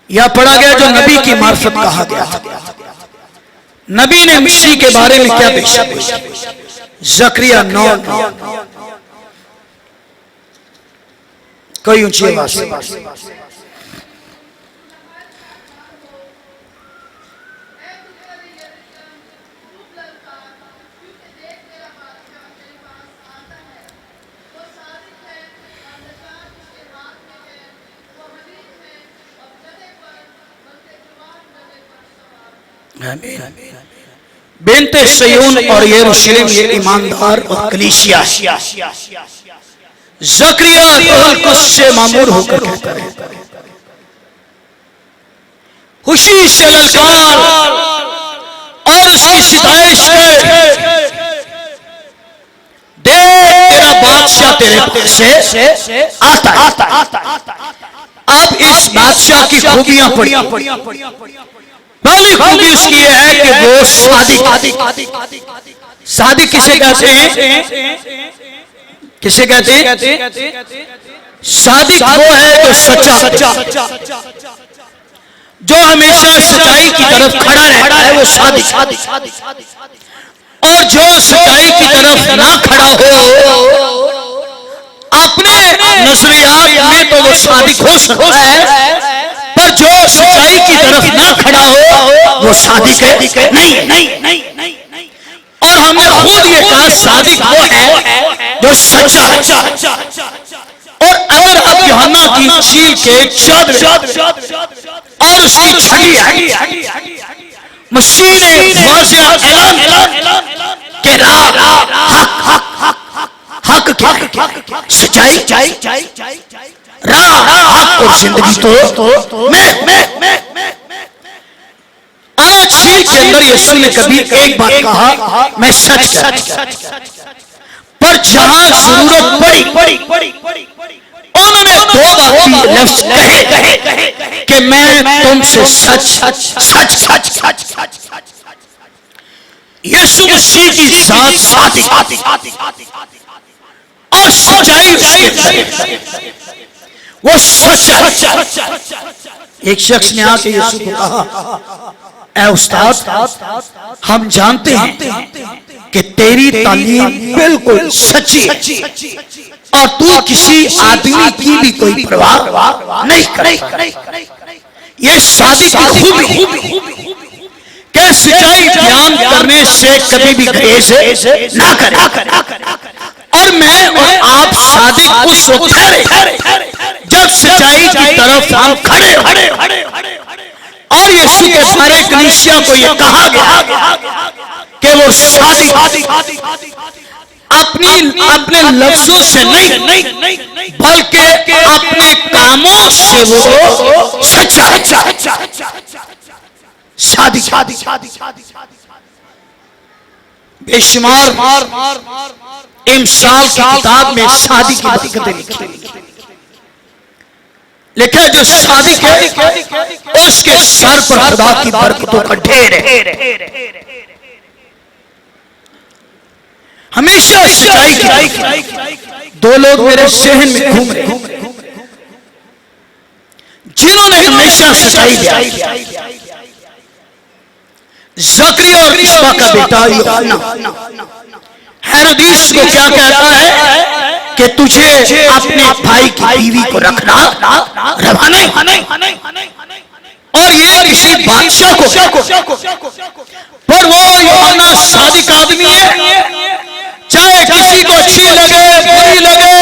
यह पढ़ा गया जो नबी की मार्फत कहा गया था। नबी ने मसीह के बारे में क्या पेश ज़करिया 9 कोई ऊंची आवाज से बेनते सयून और यरूशलेम ये ईमानदार और कलीसिया ज़करिया रूहुल कुद्स से मामूर होकर कहता है खुशी से ललकार और उसकी सिताइश कर देख तेरा बादशाह तेरे पास से आता है। अब इस बादशाह की खूबियां पढ़ी। पहली खूबी उसकी यह है कि वो शादी किसे कहते हैं? किसे कहते हैं? शादी वो है जो सच्चा, जो हमेशा सच्चाई की तरफ खड़ा रहता है, वो शादी। और जो सच्चाई की तरफ ना खड़ा हो अपने नजरियात में तो वो शादी हो सकता है, पर जो सच्चाई की तरफ ना खड़ा हो वो शादी के नहीं। और हमने खुद ये कहा शादी वो है जो सच्चा है। और अगर आप यूहन्ना की इंजील के 4 और उसकी 6 मसीह ने वाज़ेह ऐलान के हक क्या सच्चाई राह हक और जिंदगी तो मैं अंजील के अंदर यीशु ने कभी एक बात कहा मैं सच पर जहां जरूरत पड़ी उन्होंने 2 बात की लफ्ज कहे कि मैं तुमसे सच यीशु मसीह की साथ और सच्चाई उसके वो सच। एक शख्स ने आके यीशु को कहा ऐ उस्ताद हम जानते हैं कि तेरी तालीम बिल्कुल सच्ची है और तू किसी आदमी की भी कोई परवाह नहीं करता। ये शादी की खूबी क्या सच्चाई बयान करने से कभी भी गुरेज ना करे। और मैं और आप शादी उस वक्त ठहरे जब सच्चाई सच्चाई की तरफ हम खड़े और यीशु के सारे कलीसिया को यह कहा गया कि वो शादी अपने लफ्जों से नहीं बल्कि अपने कामों से वो सच्चा शादी बेशुमार इमसाल की किताब में शादी की बरकतें लिखी लिखे जो शादी के उसके सर पर खुदा की बरकतों का ढेर है। हमेशा सच्चाई की दो लोग मेरे जहन में घूम रहे जिन्होंने हमेशा सच्चाई दिया, ज़करिया और इस्मा का बेटा यूहन्ना। हेरोदिस को क्या कहता है कि तुझे अपने भाई की बीवी को रखना रवा नहीं, और ये किसी बादशाह को, पर वो यूहन्ना सादिक आदमी है, चाहे किसी को अच्छी लगे बुरी लगे,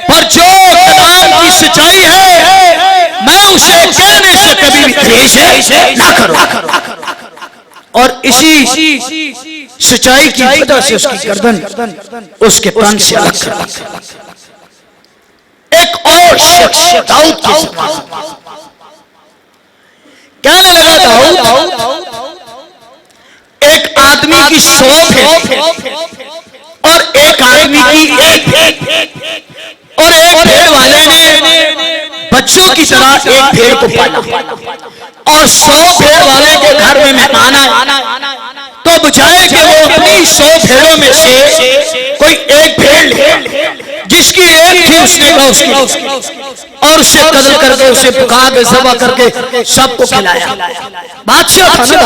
पर जो कलाम की सच्चाई है मैं उसे कहने से कभी भी द्वेष ना करूं। और इसी सच्चाई की वजह से उसकी गर्दन उसके तन से अलग कर। एक और शख्स दाऊद की कहने लगा, दाऊद एक आदमी की 100 भेड़ और एक आदमी की एक, और एक भेड़ वाले ने बच्चों की तरह एक भेड़ को पाला, और 100 भेड़ वाले के घर में मेहमान आए, तो बजाय कि वो अपनी 100 भेड़ों में से कोई एक भेड़ ले जिसकी एक थी, उसने कहा उसकी, और उसे कत्ल करके उसे पका के ज़बह करके सबको खिलाया। बादशाह था,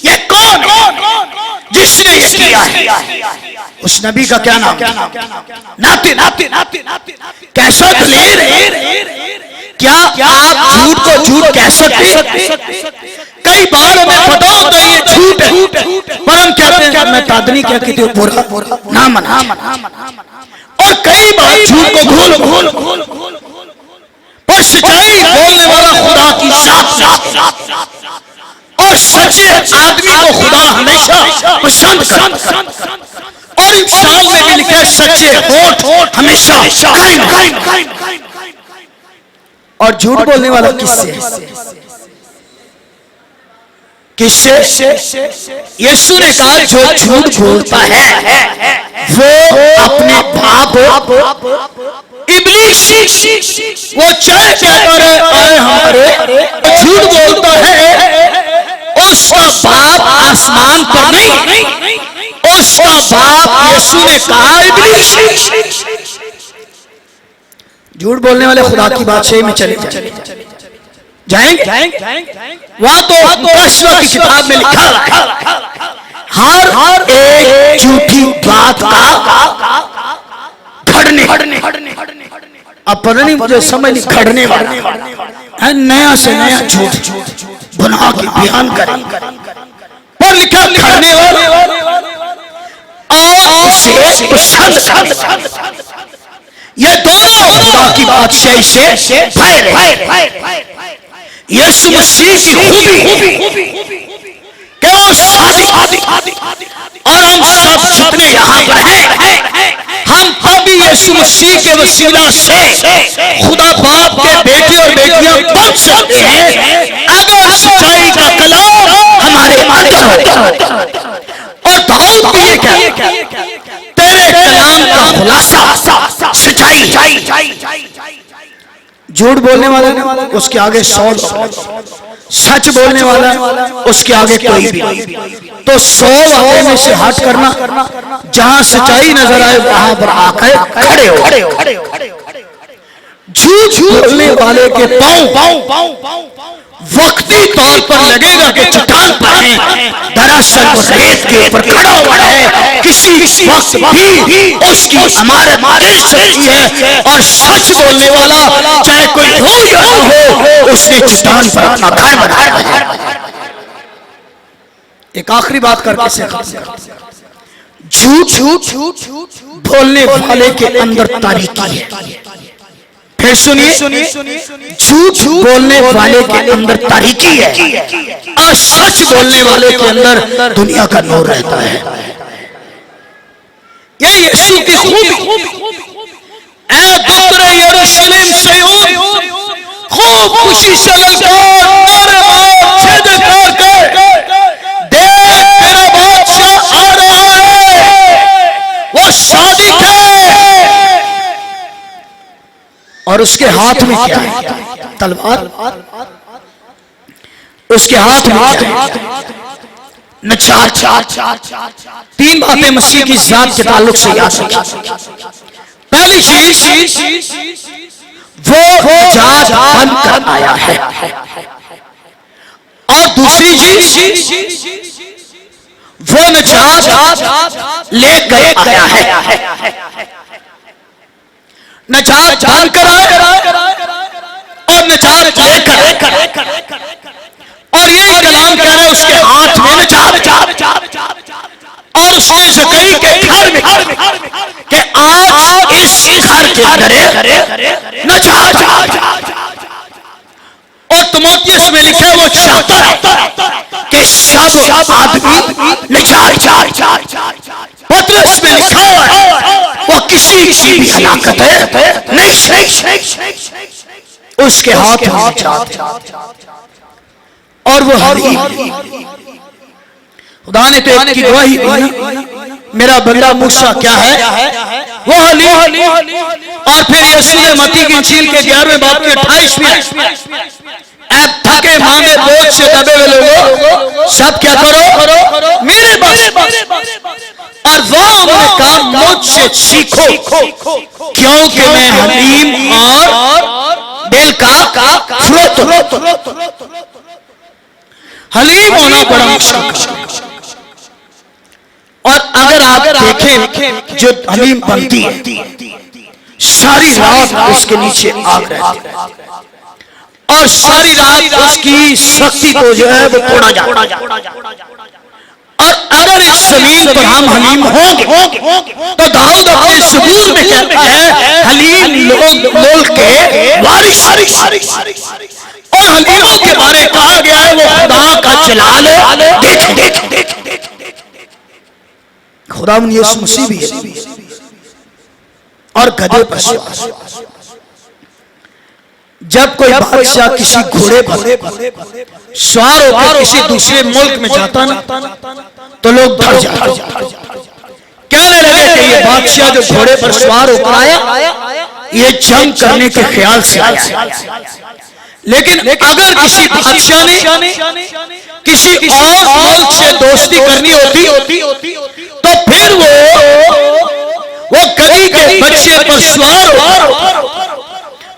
ये कौन जिसने ये किया है? उस नबी का क्या नाम? नाते कैसा दलेर है, क्या आप झूठ को झूठ कह सकते? कई बार हमें पता होता है ये झूठ है, पर हम कहते हैं मैं तादनी क्या कहती हूँ बुरा ना मना, और कई बार झूठ को घोल, पर सच्चाई बोलने वाला खुदा की जात, और सच्चे आदमी को खुदा हमेशा पसंद करता। और इंसान में भी लिखा है सच्चे होठ हमेशा कायम। और झूठ बोलने वाला किससे? यीशु ने कहा जो झूठ बोलता है वो अपने बाप इब्लीस, वो चाहे क्या करे आए हमारे, झूठ बोलता है उसका बाप आसमान पर नहीं, उसका बाप यीशु ने कहा इब्लीस। झूठ बोलने वाले खुदा की बादशाही में चले जाएंगे। वहां तो यहोशुआ की किताब में लिखा हर एक झूठी बात का घड़ने, अब पता नहीं मुझे समझ नहीं, घड़ने वाला नया से नया झूठ बना के बयान करें, पर लिखा घड़ने वाले और उसे पसंद। ये दोनों खुदा की बादशाही से बाहर। यीशु मसीह की खूबी कि वो शादी, और हम सब जितने यहाँ पर हैं हम तभी यीशु मसीह के वसीला से खुदा बाप के बेटे और बेटियां बन सकते हैं अगर सच्चाई का कलाम हमारे अंदर हो। और दाऊद भी ये कहता, तेरे कलाम का खुलासा सच्चाई। झूठ बोलने वाला उसके आगे 100, सच बोलने वाला उसके आगे कोई भी। तो 100 वादे में से हट करना, जहां सच्चाई नजर आए वहां पर आकर खड़े हो। झूठ बोलने वाले के पांव वक्ती तौर पर लगेगा कि चट्टान पर है, दरअसल वो रेत के ऊपर खड़ा हुआ है। किसी वक्त भी उसकी हमारे गिर सकती है, और सच बोलने वाला चाहे कोई हो या ना हो उसने चट्टान पर अपना घर बनाया है। एक आखिरी बात करके से झूठ बोलने वाले के अंदर तारीकी है। फिर सुनिए, झूठ बोलने वाले के अंदर तारीकी है और सच बोलने वाले के अंदर दुनिया का नूर रहता है। ये यीशु की खूबी। ऐ दुतरे यरूशलेम सिय्योन, खूब खुशी से ललकार मारे छेद करके देख, तेरा बादशाह आ रहा है, वो सादिक है। और उसके हाथ में क्या है? तलवार। उसके हाथ में न चार तीन बातें मसीह की जात के ताल्लुक से याद रखिए। पहली चीज, वो निजात बन कर आया है। और दूसरी चीज, वो निजात लेकर आया है। निजात बनकर आया और निजात लेकर। और ये कलाम कह रहे उसके हाथ में निजात और उसने ज़कई के घर में कि आज इस घर के अंदर निजात। और तिमोथियुस में लिखा है वो चाहता है कि सब आदमी निजात। पतरस में लिखा है वो किसी की भी हलाकत है नहीं उसके हाथ में निजात। और वो हलीम। खुदा ने तो एक की गवाही दी, मेरा बंदा मूसा क्या है? वो हलीम। और फिर यीशु ने मत्ती की इंजील के 11वें बाब के 28वें, थके मांगे बोझ से दबे हुए लोगों, सब क्या करो मेरे पास। और वो उन्होंने कहा मुझसे सीखो क्योंकि मैं हलीम और दिल का फ्रोत। हलीम होना बड़ा मुश्किल। और अगर आप देखें जो हलीम बनती है, सारी रात उसके नीचे आग रहती है और सारी रात उसकी शक्ति को जो है वो तोड़ा जाता है। और अगर इस जमीन पर हम हलीम होंगे तो दाऊद अपने ज़बूर में कहता है हलीम लोग मुल्क के वारिस। और हलीमों के बारे कहा गया है वो खुदा का जलाल देख। खुदा यीशु मसीह भी है। और गधे पर जब कोई बादशाह किसी घोड़े पर सवार होकर किसी दूसरे मुल्क में जाता ना तो लोग डर जाते, कहने लगे कि ये बादशाह जो घोड़े पर सवार होकर आया ये जंग करने के ख्याल से आया। लेकिन अगर किसी बादशाह ने किसी और मुल्क से दोस्ती करनी होती तो फिर वो गधी के बच्चे पर सवार हो।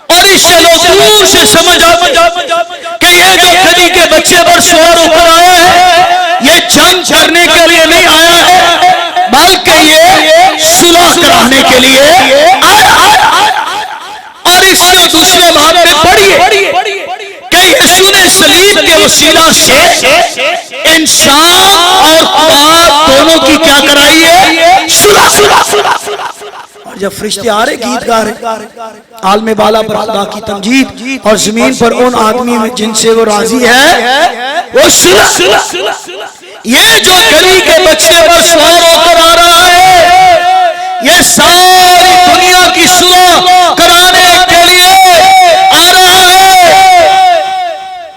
और इससे लोग दूर से समझ आते कि ये जो गधी के बच्चे पर सवार होकर आया है ये जंग करने के लिए नहीं आया है बल्कि ये सुलह कराने के लिए आया। और इससे दूसरे बात में पढ़िए कि यीशु ने सलीब के वसीला से इंसान और खुदा दोनों की क्या कराई है? सुलह। और जब फरिश्ते आ रहे गीत गा रहे आलमे बाला पर खुदा की तमजीद और जमीन पर उन आदमी में जिनसे वो राजी है वो सुलह। ये जो गधी के बच्चे पर सवार होकर आ रहा है ये सारी दुनिया की सुलह कराने के लिए आ रहा है।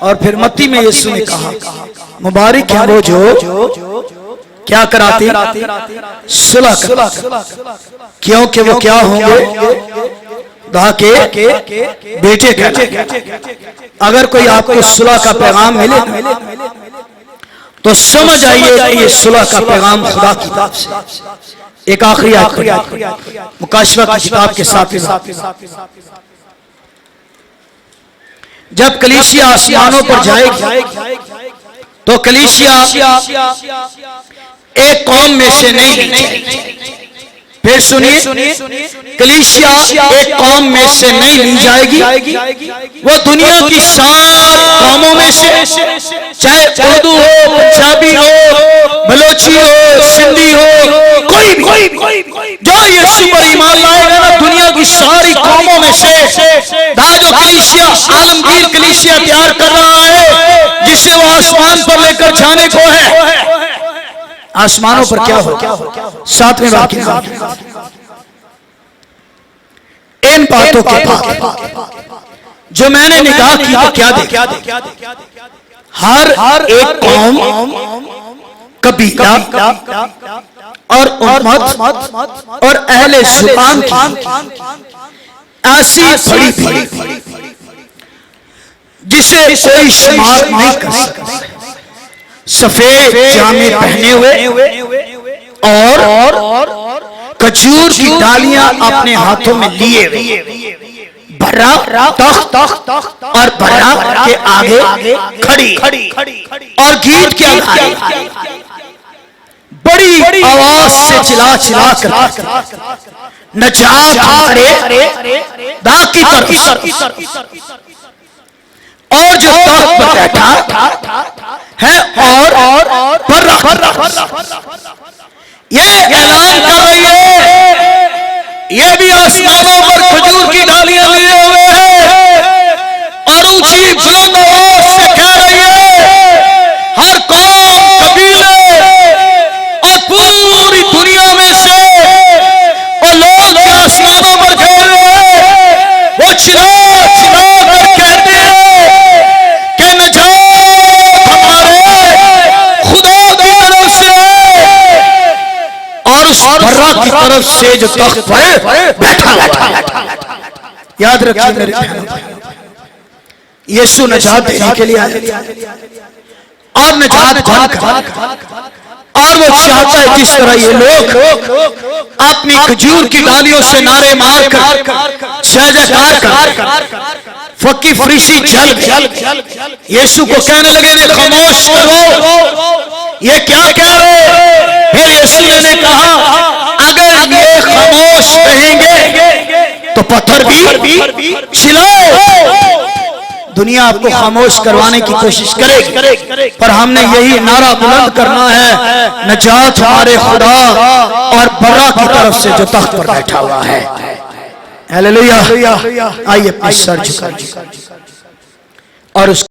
और फिर मत्ती में यीशु ने कहा मुबारक है वो जो क्या कराते सुलह क्योंकि वो क्या होंगे? खुदा के बेटे कहलाएंगे। अगर कोई आपको सुलह का पैगाम मिले तो समझ आइए कि ये सुलह का पैगाम खुदा की तरफ से। एक आखिरी आयत मुकाशवा की किताब के साथ जब कलीसिया आसमानों पर जाएगी तो कलीसिया एक कौम में से नहीं ली जाएगी। फिर सुनिए, कलीसिया एक कौम में से नहीं ली जाएगी, वो दुनिया की सात कौमों में से, चाहे उर्दू हो, पंजाबी हो, बलोची हो, सिंधी हो, कोई भी जो यीशु पर ईमान लाएगा ना, दुनिया की सारी कौमों में से जो कलीसिया, आलमगीर कलीसिया तैयार कर रहा है, जिसे वो आसमान पर लेकर जाने को है। आसमानों पर क्या हो? 7वें वाक्य इन बातों के बाद जो मैंने निगाह की तो क्या देखा? हर एक कौम, कबीला और उम्मत और अहले ज़ुबान की ऐसी बड़ी भीड़ जिसे कोई शुमार नहीं कर सकता, सफेद जामे पहने हुए और खजूर की डालियां अपने हाथों में लिए हुए, बर्रा तख्त और बर्रा के आगे खड़ी और गीत के आगे बड़ी आवाज से चिल्ला कर नजात हमारे दा की तरफ और जो तख्त पर बैठा है और बर्रा ये ऐलान कर रही है, ये भी आसमानों पर खजूर की डालियां लिए हुए हैं और ऊंची बुलंद आवाज से कह रही है, हर कौम, कबीले और पूरी दुनिया में से वो लोग जो आसमानों पर गए हुए हैं, वो चिल्ला कर कहते हैं कि नजात हमारे खुदा की तरफ से और उस बर्रा की तरफ से जो तख्त पर बैठा हुआ। याद रखिए मेरे बहनों, यीशु नजात देने के लिए आया और नजात और वो चाहता है जिस तरह ये लोग अपनी खजूर की डालियों से नारे मारकर जय जयकार कर फकी फरीसी जल यीशु को कहने लगे ने खामोश करो, ये क्या कह रहे? फिर यीशु ने कहा, अगर ये खामोश रहेंगे तो पत्थर भी चिल्लाए। दुनिया आपको खामोश करवाने की कोशिश करेगी, पर हमने यही नारा बुलंद करना है, नजात हमारे खुदा और बर्रा की तरफ से जो तख्त पर बैठा हुआ है। हालेलुया। आइए अपने सर झुकाइए और उस